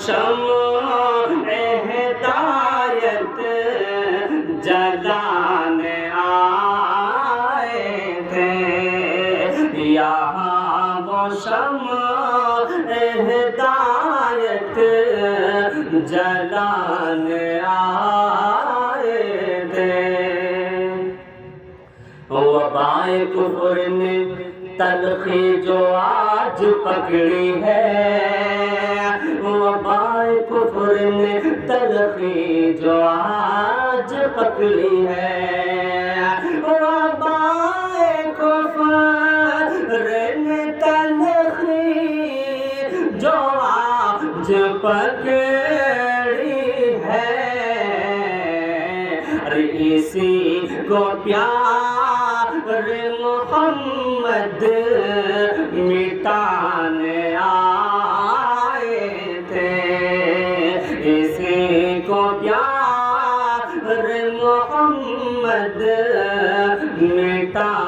شمع ہدایت جلانے آئے تھے، یہاں وہ شمع ہدایت جلانے آئے تھے۔ وبائے کفر نے تلخی جو آج پکڑی ہے، وبائے کفر نے تلخی جو آج پکڑی ہے، وبائے کفر نے تلخی جو آج پکڑی ہے، اسی کو پیار محمد مٹانے آئے تھے، اسی کو پیار محمد مٹانے